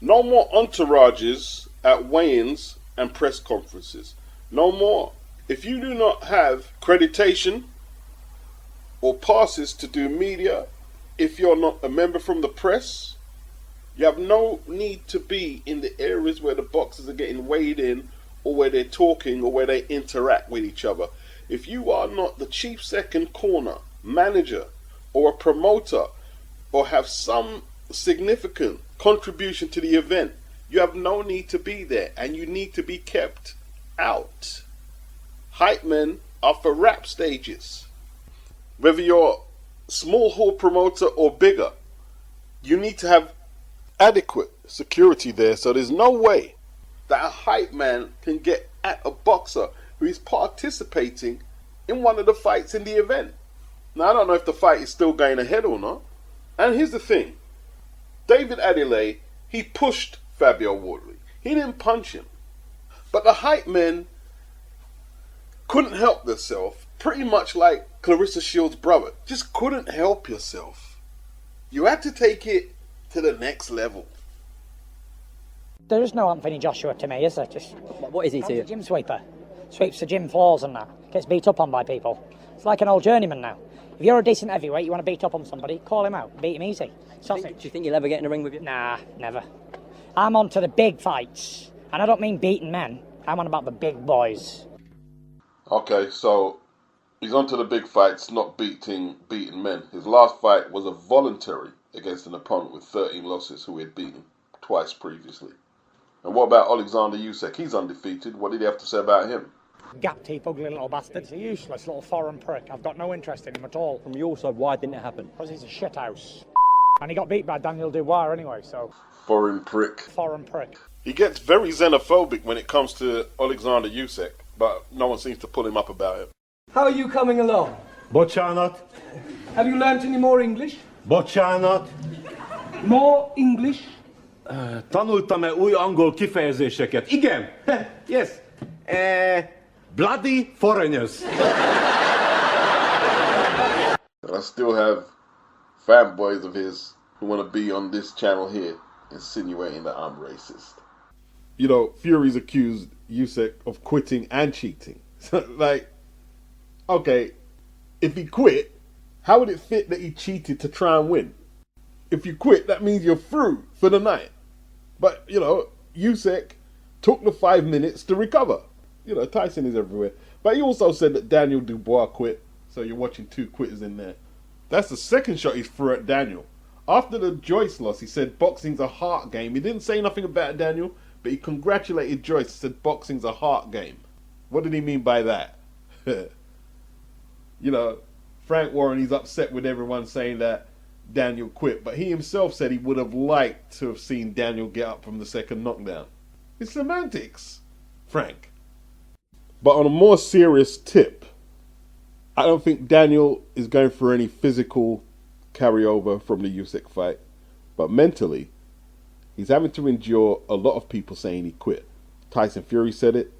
No more entourages at weigh-ins and press conferences. No more. If you do not have accreditation or passes to do media, if you're not a member from the press, you have no need to be in the areas where the boxers are getting weighed in, or where they're talking, or where they interact with each other. If you are not the chief second corner, manager, or a promoter, or have some significant contribution to the event, you have no need to be there, and you need to be kept out. Hype men are for rap stages. Whether you're small hall promoter or bigger, you need to have adequate security there, so there's no way that a hype man can get at a boxer who is participating in one of the fights in the event. Now, I don't know if the fight is still going ahead or not. And here's the thing. David Adelaide, he pushed Fabio Wardley. He didn't punch him. But the hype men couldn't help themselves, pretty much like Clarissa Shields' brother. Just couldn't help yourself. You had to take it to the next level. There is no Anthony Joshua to me, is there? Just what is he to you? A gym sweeper. Sweeps the gym floors and that. Gets beat up on by people. It's like an old journeyman now. If you're a decent heavyweight, you want to beat up on somebody, call him out. Beat him easy. Do you think you'll ever get in a ring with you? Nah, never. I'm on to the big fights. And I don't mean beating men. I'm on about the big boys. Okay, so he's on to the big fights, not beating men. His last fight was a voluntary against an opponent with 13 losses who he had beaten twice previously. And what about Alexander Usyk? He's undefeated. What did he have to say about him? Gap teeth, ugly little bastard. He's a useless little foreign prick. I've got no interest in him at all. From your side, why didn't it happen? Because he's a shithouse. And he got beat by Daniel Dubois anyway, so... Foreign prick. Foreign prick. He gets very xenophobic when it comes to Alexander Usyk, but no one seems to pull him up about it. How are you coming along? Bocsánat. Have you learnt any more English? Bocsánat. More English? Tanultam-e új angol kifejezéseket? Igen. Yes. Bloody foreigners. And I still have fanboys of his who want to be on this channel here insinuating that I'm racist. You know, Fury's accused Usyk of quitting and cheating. Like, okay, if he quit, how would it fit that he cheated to try and win? If you quit, that means you're through for the night. But, you know, Usyk took the 5 minutes to recover. You know, Tyson is everywhere. But he also said that Daniel Dubois quit. So you're watching two quitters in there. That's the second shot he threw at Daniel. After the Joyce loss, he said boxing's a heart game. He didn't say nothing about Daniel, but he congratulated Joyce and said boxing's a heart game. What did he mean by that? You know, Frank Warren, he's upset with everyone saying that Daniel quit, but he himself said he would have liked to have seen Daniel get up from the second knockdown. It's semantics, Frank. But on a more serious tip, I don't think Daniel is going for any physical carryover from the Usyk fight, but mentally, he's having to endure a lot of people saying he quit. Tyson Fury said it.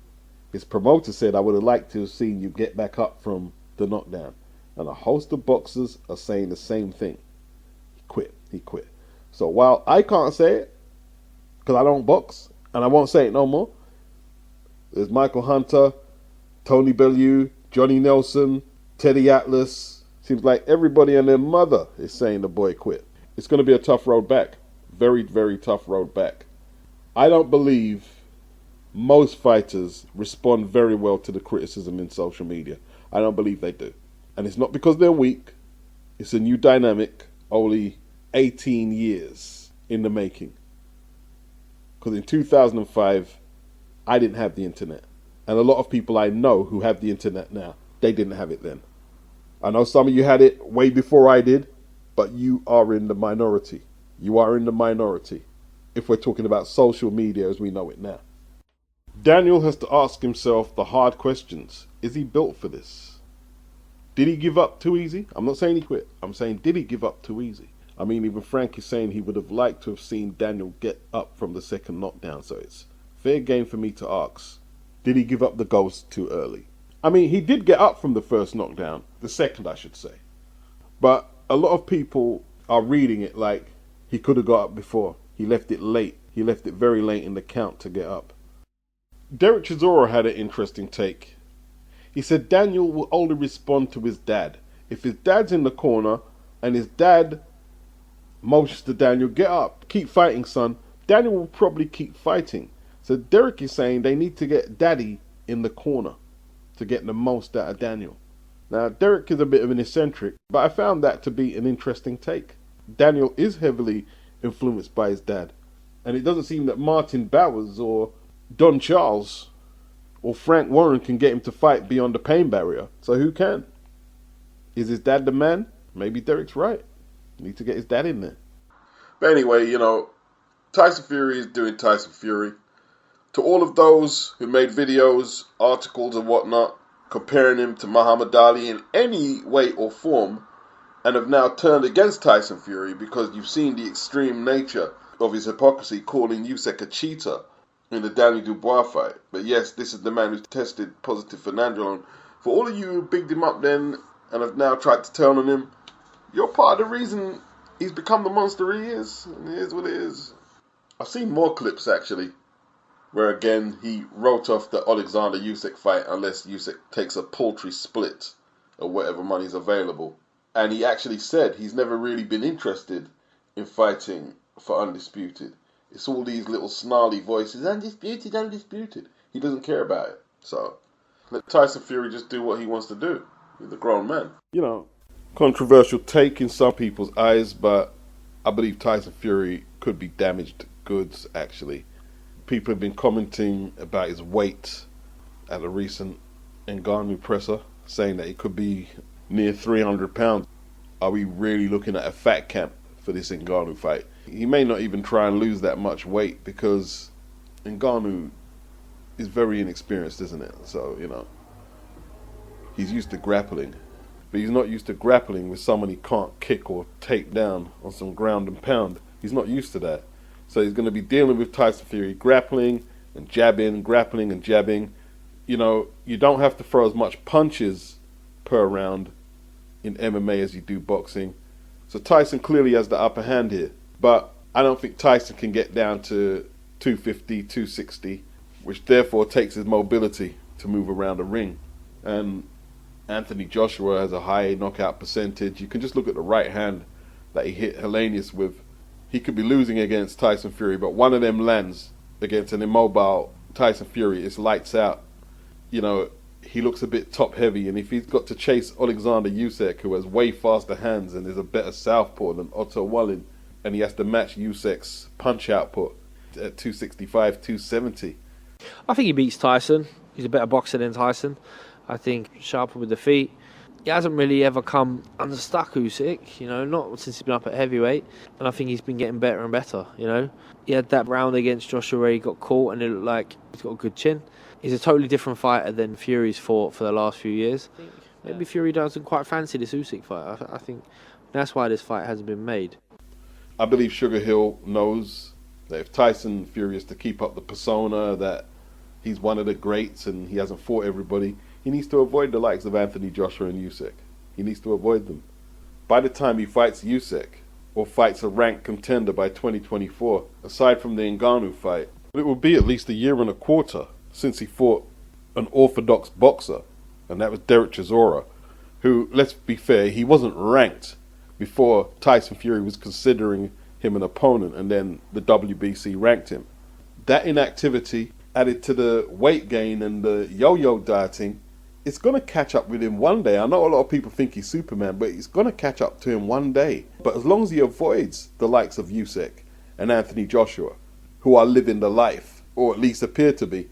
His promoter said, I would have liked to have seen you get back up from the knockdown. And a host of boxers are saying the same thing. He quit. So while I can't say it, because I don't box, and I won't say it no more, there's Michael Hunter, Tony Bellew, Johnny Nelson, Teddy Atlas. Seems like everybody and their mother is saying the boy quit. It's going to be a tough road back. Very, very tough road back. I don't believe most fighters respond very well to the criticism in social media. I don't believe they do. And it's not because they're weak. It's a new dynamic, only 18 years in the making. Because in 2005, I didn't have the internet. And a lot of people I know who have the internet now, they didn't have it then. I know some of you had it way before I did, but you are in the minority. You are in the minority if we're talking about social media as we know it now. Daniel has to ask himself the hard questions. Is he built for this? Did he give up too easy? I'm not saying he quit. I'm saying, did he give up too easy? I mean, even Frank is saying he would have liked to have seen Daniel get up from the second knockdown. So it's fair game for me to ask, did he give up the ghost too early? I mean, he did get up from the first knockdown, the second I should say. But a lot of people are reading it like he could have got up before. He left it late He left it very late in the count to get up. Derek Chisora had an interesting take. He said Daniel will only respond to his dad. If his dad's in the corner and his dad motions to Daniel, get up, keep fighting, son, Daniel will probably keep fighting. So Derek is saying they need to get daddy in the corner to get the most out of Daniel. Now, Derek is a bit of an eccentric, but I found that to be an interesting take. Daniel is heavily influenced by his dad, and it doesn't seem that Martin Bowers or Don Charles or Frank Warren can get him to fight beyond the pain barrier. So who can? Is his dad the man? Maybe Derek's right. Need to get his dad in there. But anyway, you know, Tyson Fury is doing Tyson Fury. To all of those who made videos, articles and whatnot, comparing him to Muhammad Ali in any way or form, and have now turned against Tyson Fury because you've seen the extreme nature of his hypocrisy, calling USYK a cheater in the Daniel Dubois fight. But yes, this is the man who's tested positive for nandrolone. For all of you who bigged him up then and have now tried to turn on him, you're part of the reason he's become the monster he is. And it is what it is. I've seen more clips actually, where again he wrote off the Alexander USYK fight unless USYK takes a paltry split of whatever money's available. And he actually said he's never really been interested in fighting for Undisputed. It's all these little snarly voices, undisputed, undisputed. He doesn't care about it. So let Tyson Fury just do what he wants to do. He's a grown man. You know, controversial take in some people's eyes, but I believe Tyson Fury could be damaged goods, actually. People have been commenting about his weight at a recent Ngannou presser, saying that he could be near 300 pounds. Are we really looking at a fat camp for this Ngannou fight? He may not even try and lose that much weight because Ngannou is very inexperienced, isn't it? So, you know, he's used to grappling, but he's not used to grappling with someone he can't kick or take down on some ground and pound. He's not used to that. So he's going to be dealing with Tyson Fury, grappling and jabbing, grappling and jabbing. You know, you don't have to throw as much punches per round in MMA as you do boxing. So Tyson clearly has the upper hand here. But I don't think Tyson can get down to 250, 260, which therefore takes his mobility to move around the ring. And Anthony Joshua has a high knockout percentage. You can just look at the right hand that he hit Helenius with. He could be losing against Tyson Fury, but one of them lands against an immobile Tyson Fury. It's lights out. You know, he looks a bit top heavy, and if he's got to chase Alexander USYK, who has way faster hands and is a better southpaw than Otto Wallin, and he has to match USYK's punch output at 265, 270. I think he beats Tyson. He's a better boxer than Tyson. I think sharper with the feet. He hasn't really ever come unstuck USYK, you know, not since he's been up at heavyweight. And I think he's been getting better and better, you know. He had that round against Joshua where he got caught and it looked like he's got a good chin. He's a totally different fighter than Fury's fought for the last few years. Maybe Fury doesn't quite fancy this USYK fight. I think that's why this fight hasn't been made. I believe Sugar Hill knows that if Tyson Fury is to keep up the persona that he's one of the greats and he hasn't fought everybody, he needs to avoid the likes of Anthony Joshua and USYK. He needs to avoid them. By the time he fights USYK or fights a ranked contender by 2024, aside from the Ngannou fight, it will be at least a year and a quarter since he fought an orthodox boxer, and that was Derek Chisora, who, let's be fair, he wasn't ranked before Tyson Fury was considering him an opponent, and then the WBC ranked him. That inactivity, added to the weight gain and the yo-yo dieting, it's going to catch up with him one day. I know a lot of people think he's Superman, but it's going to catch up to him one day. But as long as he avoids the likes of USYK and Anthony Joshua, who are living the life, or at least appear to be,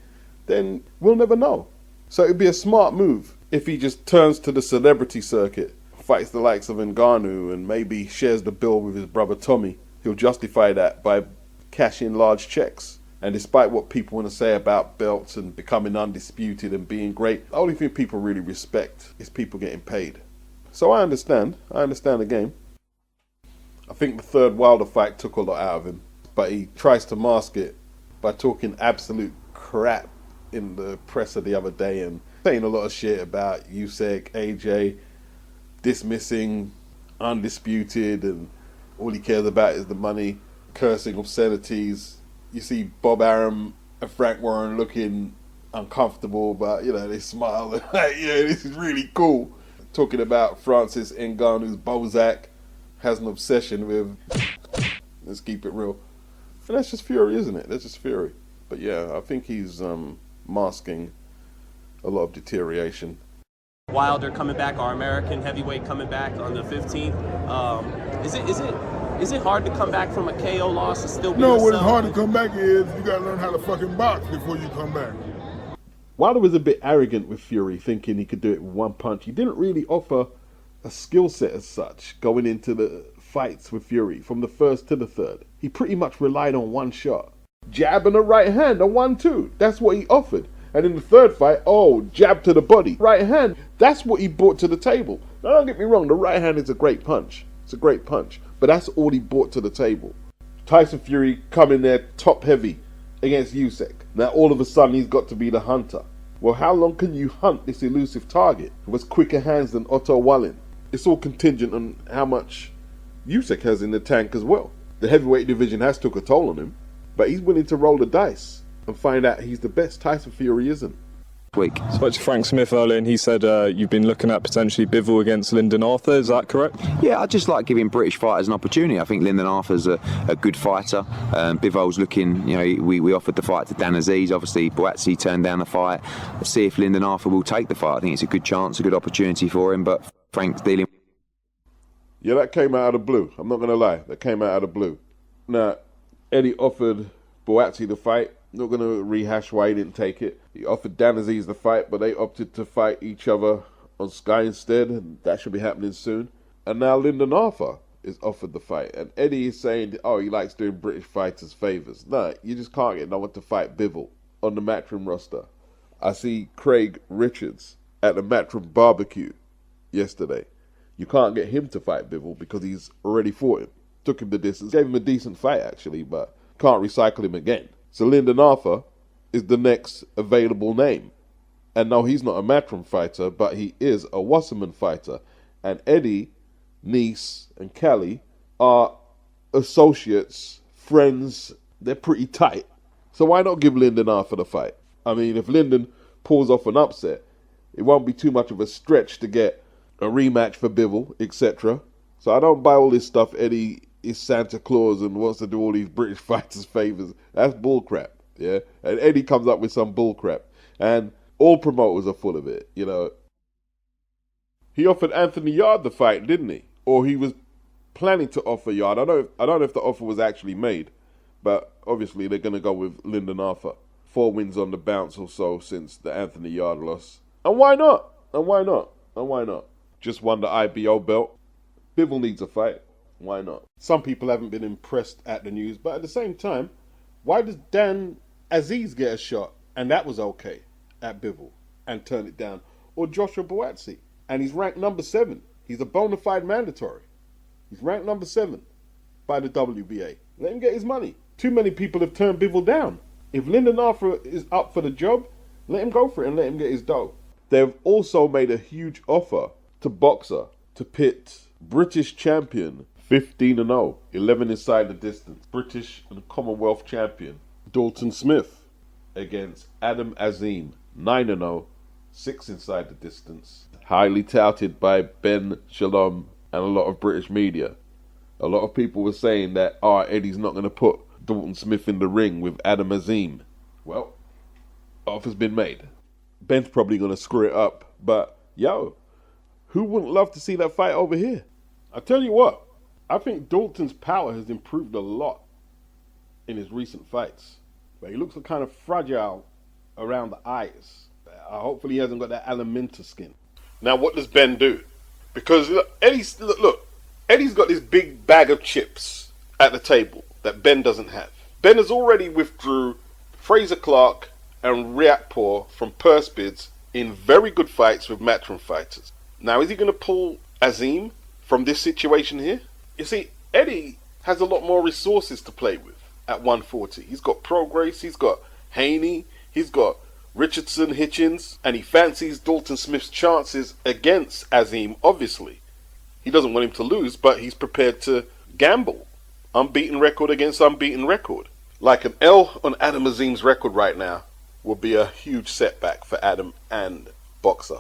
then we'll never know. So it'd be a smart move if he just turns to the celebrity circuit, fights the likes of Ngannou, and maybe shares the bill with his brother Tommy. He'll justify that by cashing large checks. And despite what people want to say about belts and becoming undisputed and being great, the only thing people really respect is people getting paid. So I understand the game. I think the third Wilder fight took a lot out of him, but he tries to mask it by talking absolute crap in the presser the other day and saying a lot of shit about USYK, AJ, dismissing Undisputed, and all he cares about is the money, cursing obscenities, You see Bob Arum and Frank Warren looking uncomfortable, but you know, they smile and like, yeah, this is really cool. Talking about Francis Ngannou's Bozak has an obsession with, let's keep it real. And that's just Fury, isn't it? That's just Fury. But yeah, I think he's masking a lot of deterioration. Wilder coming back, our American heavyweight coming back on the 15th. Is it hard to come back from a KO loss and still be No, yourself? what is hard to come back is you gotta learn how to fucking box before you come back. Wilder was a bit arrogant with Fury, thinking he could do it with one punch. He didn't really offer a skill set as such going into the fights with Fury from the first to the third. He pretty much relied on one shot. Jab and a right hand, a 1-2. That's what he offered. And in the third fight, jab to the body. Right hand, that's what he brought to the table. Now don't get me wrong, the right hand is a great punch. It's a great punch. But that's all he brought to the table. Tyson Fury coming there top heavy against USYK. Now all of a sudden he's got to be the hunter. Well, how long can you hunt this elusive target with quicker hands than Otto Wallin? It's all contingent on how much USYK has in the tank as well. The heavyweight division has took a toll on him, but he's willing to roll the dice and find out he's the best. Tyson Fury isn't. Week. Spoke to Frank Smith earlier and he said you've been looking at potentially Bivol against Lyndon Arthur, is that correct? Yeah, I just like giving British fighters an opportunity. I think Lyndon Arthur's a good fighter. Bivol's looking, you know, we offered the fight to Dan Aziz, obviously Boatsy turned down the fight. Let's see if Lyndon Arthur will take the fight. I think it's a good chance, a good opportunity for him, but Frank's dealing. Yeah, that came out of the blue. I'm not going to lie, that came out of the blue. Now, Eddie offered Boatsy the fight. Not going to rehash why he didn't take it. He offered Dan Aziz the fight, but they opted to fight each other on Sky instead, and that should be happening soon. And now Lyndon Arthur is offered the fight, and Eddie is saying, he likes doing British fighters favours. No, you just can't get no one to fight Bivol on the Matchroom roster. I see Craig Richards at the Matchroom barbecue yesterday. You can't get him to fight Bivol because he's already fought him. Took him the distance, gave him a decent fight actually, but can't recycle him again. So Lyndon Arthur is the next available name. And no, he's not a Matchroom fighter, but he is a Wasserman fighter. And Eddie, Nice, and Kelly are associates, friends. They're pretty tight. So why not give Lyndon Arthur the fight? I mean, if Lyndon pulls off an upset, it won't be too much of a stretch to get a rematch for Bivol, etc. So I don't buy all this stuff. Eddie is Santa Claus and wants to do all these British fighters favours. That's bullcrap, yeah? And Eddie comes up with some bullcrap. And all promoters are full of it, you know. He offered Anthony Yarde the fight, didn't he? Or he was planning to offer Yarde. I don't know if the offer was actually made, but obviously they're going to go with Lyndon Arthur. 4 wins on the bounce or so since the Anthony Yarde loss. And why not? And why not? And why not? Just won the IBO belt. Bivol needs a fight. Why not? Some people haven't been impressed at the news, but at the same time, why does Dan Aziz get a shot and that was okay at Bivol and turn it down? Or Joshua Boatsy, and he's ranked number 7. He's a bona fide mandatory. He's ranked number 7 by the WBA. Let him get his money. Too many people have turned Bivol down. If Lyndon Arthur is up for the job, let him go for it and let him get his dough. They've also made a huge offer to Boxer to pit British champion 15-0, 11 inside the distance. British and Commonwealth champion Dalton Smith against Adam Azim, 9-0, 6 inside the distance. Highly touted by Ben Shalom and a lot of British media. A lot of people were saying that Eddie's not going to put Dalton Smith in the ring with Adam Azim. Well, offer's been made. Ben's probably going to screw it up, but who wouldn't love to see that fight over here? I tell you what, I think Dalton's power has improved a lot in his recent fights. But he looks kind of fragile around the eyes. Hopefully he hasn't got that Alaminta skin. Now what does Ben do? Because Eddie's got this big bag of chips at the table that Ben doesn't have. Ben has already withdrew Fraser Clark and Riakporhe from purse bids in very good fights with Matchroom fighters. Now is he going to pull Azim from this situation here? You see, Eddie has a lot more resources to play with at 140. He's got PRORAIS, he's got Haney, he's got Richardson, Hitchens, and he fancies Dalton Smith's chances against Azim, obviously. He doesn't want him to lose, but he's prepared to gamble. Unbeaten record against unbeaten record. Like an L on Adam Azim's record right now would be a huge setback for Adam and Boxer.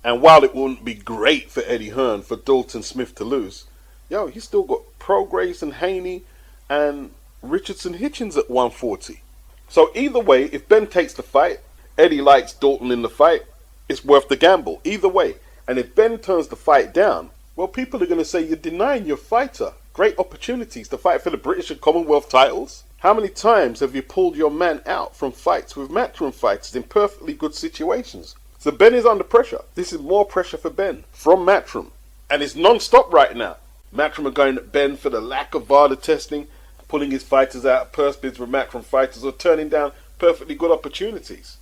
And while it wouldn't be great for Eddie Hearn for Dalton Smith to lose, yo, he's still got PRORAIS and Haney and Richardson Hitchens at 140. So either way, if Ben takes the fight, Eddie likes Dalton in the fight, it's worth the gamble. Either way. And if Ben turns the fight down, well, people are going to say you're denying your fighter great opportunities to fight for the British and Commonwealth titles. How many times have you pulled your man out from fights with matchroom fighters in perfectly good situations? So Ben is under pressure. This is more pressure for Ben from matchroom. And it's non-stop right now. Matchroom are going at Ben for the lack of VADA testing, pulling his fighters out of purse bids with matchroom fighters, or turning down perfectly good opportunities.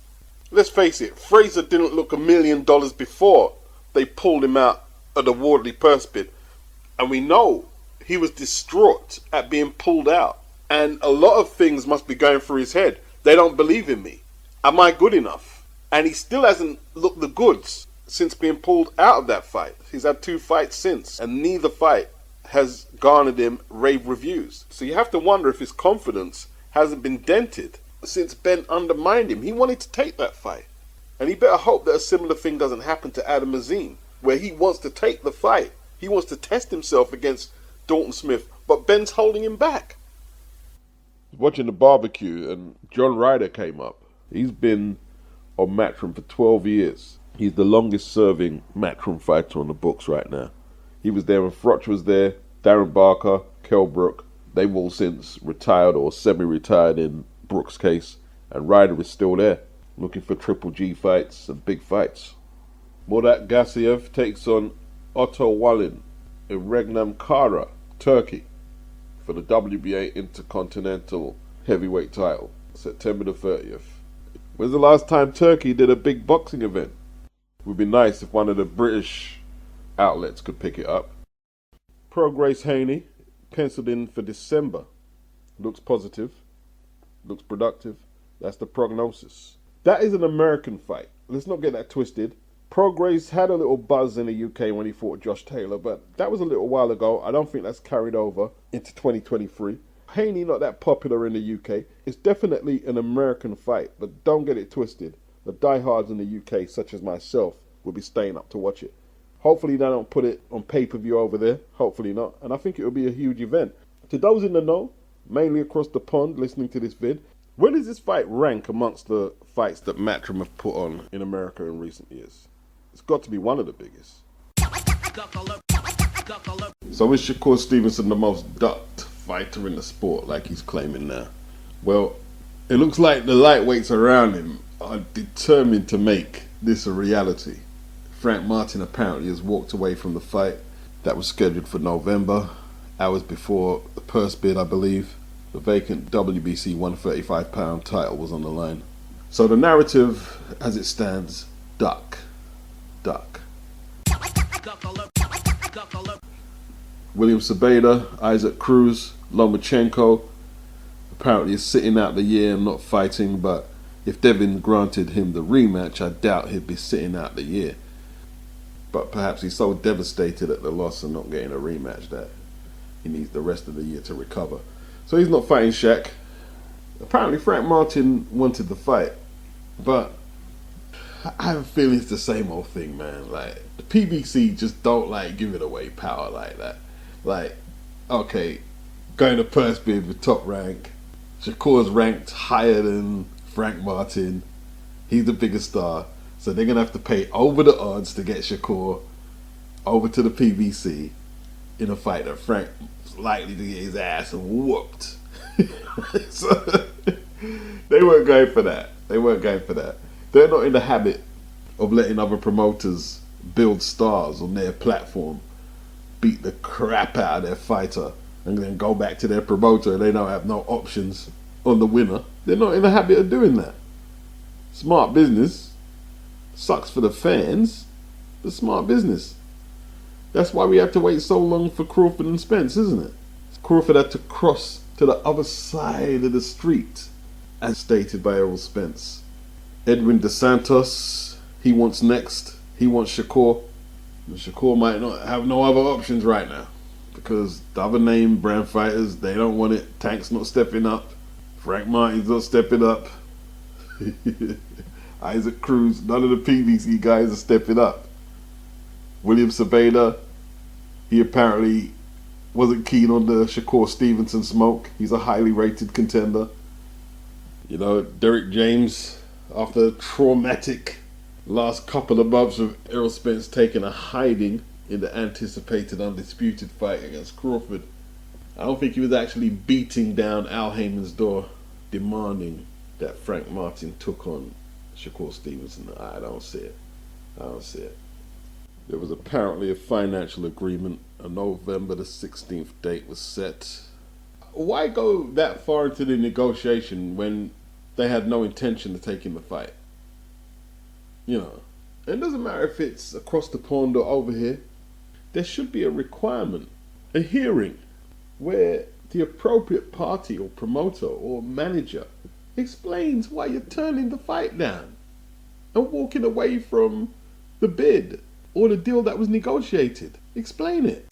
Let's face it, Fraser didn't look $1 million before they pulled him out of the Wardley purse bid. And we know he was distraught at being pulled out. And a lot of things must be going through his head. They don't believe in me. Am I good enough? And he still hasn't looked the goods since being pulled out of that fight. He's had 2 fights since, and neither fight has garnered him rave reviews. So you have to wonder if his confidence hasn't been dented since Ben undermined him. He wanted to take that fight. And he better hope that a similar thing doesn't happen to Adam Azim, where he wants to take the fight. He wants to test himself against Dalton Smith, but Ben's holding him back. Watching the barbecue, and John Ryder came up. He's been on Matchroom for 12 years. He's the longest serving Matchroom fighter on the books right now. He was there when Frotch was there, Darren Barker, Kell Brook. They've all since retired or semi-retired in Brook's case, and Ryder is still there, looking for Triple G fights and big fights. Murat Gassiev takes on Otto Wallin in Regnam Kara, Turkey, for the WBA Intercontinental Heavyweight title, September the 30th. When's the last time Turkey did a big boxing event? It would be nice if one of the British outlets could pick it up. PRORAIS Haney, penciled in for December. Looks positive, looks productive. That's the prognosis. That is an American fight. Let's not get that twisted. PRORAIS had a little buzz in the UK when he fought Josh Taylor, but that was a little while ago. I don't think that's carried over into 2023. Haney not that popular in the UK. It's definitely an American fight, but don't get it twisted. The diehards in the UK, such as myself, will be staying up to watch it. Hopefully they don't put it on pay-per-view over there. Hopefully not. And I think it will be a huge event. To those in the know, mainly across the pond listening to this vid, where does this fight rank amongst the fights that Matchroom have put on in America in recent years? It's got to be one of the biggest. So is Shakur Stevenson the most ducked fighter in the sport, like he's claiming now? Well, it looks like the lightweights around him are determined to make this a reality. Frank Martin apparently has walked away from the fight that was scheduled for November, hours before the purse bid, I believe. The vacant WBC 135-pound title was on the line. So the narrative, as it stands, duck. William Sabeda, Isaac Cruz, Lomachenko apparently is sitting out the year and not fighting, but if Devin granted him the rematch, I doubt he'd be sitting out the year. But perhaps he's so devastated at the loss and not getting a rematch that he needs the rest of the year to recover. So he's not fighting Shaq. Apparently Frank Martin wanted the fight, but I have a feeling it's the same old thing, man. Like, the PBC just don't like giving away power like that. Like, okay, going to purse bid with top rank. Shakur's ranked higher than Frank Martin. He's the biggest star. So they're going to have to pay over the odds to get Shakur over to the PBC in a fight that Frank's likely to get his ass whooped. So they weren't going for that. They're not in the habit of letting other promoters build stars on their platform, beat the crap out of their fighter, and then go back to their promoter and they don't have no options on the winner. They're not in the habit of doing that. Smart business. Sucks for the fans, but smart business. That's why we had to wait so long for Crawford and Spence, isn't it? Crawford had to cross to the other side of the street, as stated by Errol Spence. Edwin DeSantos, he wants next. He wants Shakur. And Shakur might not have no other options right now, because the other name brand fighters, they don't want it. Tank's not stepping up. Frank Martin's not stepping up. Isaac Cruz, none of the PBC guys are stepping up. William Sabeda, he apparently wasn't keen on the Shakur Stevenson smoke. He's a highly rated contender. You know, Derek James, after a traumatic last couple of months of Errol Spence taking a hiding in the anticipated undisputed fight against Crawford, I don't think he was actually beating down Al Heyman's door, demanding that Frank Martin took on Shakur Stevenson. I don't see it. I don't see it. There was apparently a financial agreement. A November the 16th date was set. Why go that far into the negotiation when they had no intention of taking the fight? You know, it doesn't matter if it's across the pond or over here. There should be a requirement, a hearing, where the appropriate party or promoter or manager explains why you're turning the fight down and walking away from the bid or the deal that was negotiated. Explain it.